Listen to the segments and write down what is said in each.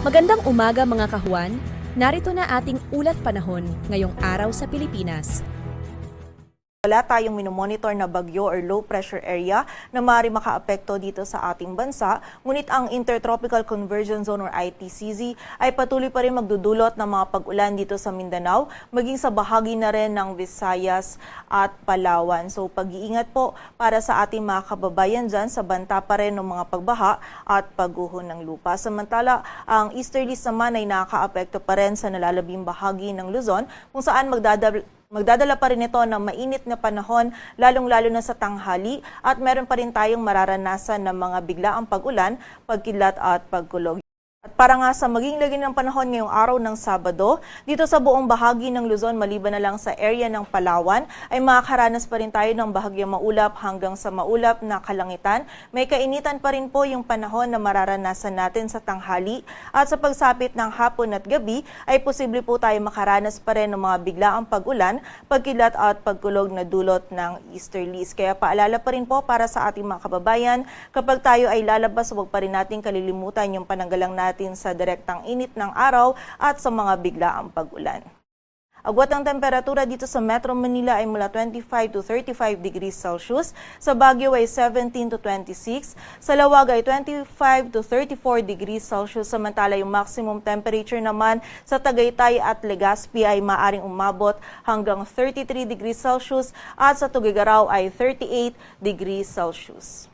Magandang umaga mga kahuan, narito na ating ulat panahon ngayong araw sa Pilipinas. Wala tayong minomonitor na bagyo or low pressure area na maaari makaapekto dito sa ating bansa, ngunit ang Intertropical Convergence Zone or ITCZ ay patuloy pa rin magdudulot ng mga pag-ulan dito sa Mindanao, maging sa bahagi na rin ng Visayas at Palawan. So pag-iingat po para sa ating mga kababayan dyan sa banta pa rin ng mga pagbaha at pagguho ng lupa. Samantala, ang easterlies naman ay nakakaapekto pa rin sa nalalabing bahagi ng Luzon kung saan magdadala pa rin ito ng mainit na panahon, lalong-lalo na sa tanghali at meron pa rin tayong mararanasan ng mga biglaang pag-ulan, pagkilat at pagkulog. At para nga sa maging lagi ng panahon ngayong araw ng Sabado, dito sa buong bahagi ng Luzon, maliban na lang sa area ng Palawan, ay makakaranas pa rin tayo ng bahagyang maulap hanggang sa maulap na kalangitan. May kainitan pa rin po yung panahon na mararanasan natin sa tanghali at sa pagsapit ng hapon at gabi ay posible po tayo makaranas pa rin ng mga biglaang pag-ulan, pagkilat at pagkulog na dulot ng easterlies. Kaya paalala pa rin po para sa ating mga kababayan, kapag tayo ay lalabas, huwag pa rin natin kalilimutan yung pananggalang natin sa direktang init ng araw at sa mga biglaang pag-ulan. Agwat ang temperatura dito sa Metro Manila ay mula 25 to 35 degrees Celsius, sa Baguio ay 17 to 26, sa Lawag ay 25 to 34 degrees Celsius, samantala yung maximum temperature naman sa Tagaytay at Legazpi ay maaring umabot hanggang 33 degrees Celsius at sa Tuguegarao ay 38 degrees Celsius.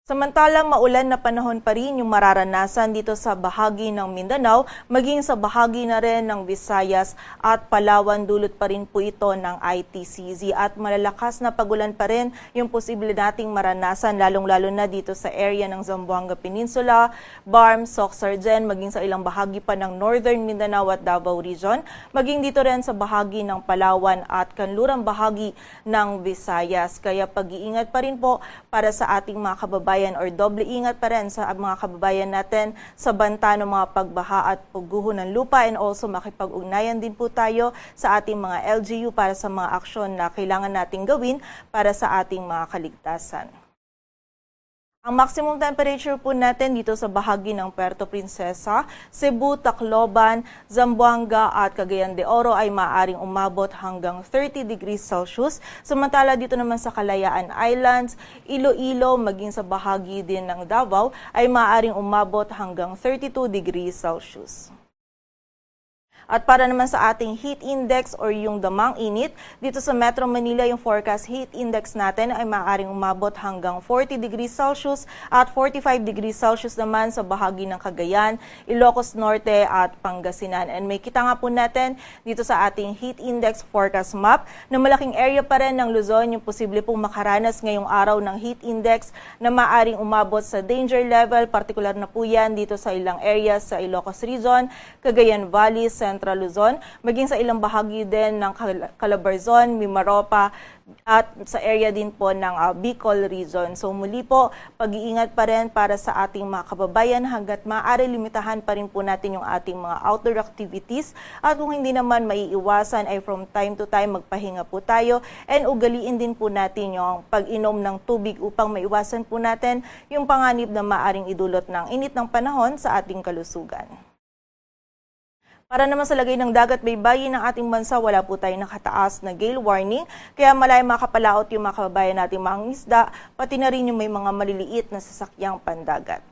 Samantala, maulan na panahon pa rin yung mararanasan dito sa bahagi ng Mindanao, maging sa bahagi na rin ng Visayas at Palawan, dulot pa rin po ito ng ITCZ at malalakas na pagulan pa rin yung posible nating maranasan, lalong-lalo na dito sa area ng Zamboanga Peninsula, Barm, Soc-Sargen, maging sa ilang bahagi pa ng Northern Mindanao at Davao Region, maging dito rin sa bahagi ng Palawan at kanlurang bahagi ng Visayas. Kaya pag-iingat pa rin po para sa ating mga kababayan or doble ingat pa rin sa mga kababayan natin sa banta ng mga pagbaha at pagguho ng lupa, and also makipag-ugnayan din po tayo sa ating mga LGU para sa mga aksyon na kailangan nating gawin para sa ating mga kaligtasan. Ang maximum temperature po natin dito sa bahagi ng Puerto Princesa, Cebu, Tacloban, Zamboanga at Cagayan de Oro ay maaaring umabot hanggang 30 degrees Celsius. Samantala dito naman sa Kalayaan Islands, Iloilo, maging sa bahagi din ng Davao ay maaaring umabot hanggang 32 degrees Celsius. At para naman sa ating heat index or yung damang init, dito sa Metro Manila yung forecast heat index natin ay maaaring umabot hanggang 40 degrees Celsius at 45 degrees Celsius naman sa bahagi ng Cagayan, Ilocos Norte at Pangasinan. And may kita nga po natin dito sa ating heat index forecast map na malaking area pa rin ng Luzon yung posible pong makaranas ngayong araw ng heat index na maaaring umabot sa danger level, partikular na po yan dito sa ilang areas sa Ilocos Region, Cagayan Valley, Central Luzon, maging sa ilang bahagi din ng Calabarzon, Mimaropa, at sa area din po ng Bicol Region. So muli po, pag-iingat pa rin para sa ating mga kababayan hanggat maaari limitahan pa rin po natin yung ating mga outdoor activities at kung hindi naman maiiwasan ay from time to time magpahinga po tayo and ugaliin din po natin yung pag-inom ng tubig upang maiwasan po natin yung panganib na maaring idulot ng init ng panahon sa ating kalusugan. Para naman sa lagay ng dagat baybayin ng ating bansa, wala po tayong nakataas na gale warning, kaya malay makapalaot yung mga kababayan nating mga isda, pati na rin yung may mga maliliit na sasakyang pandagat.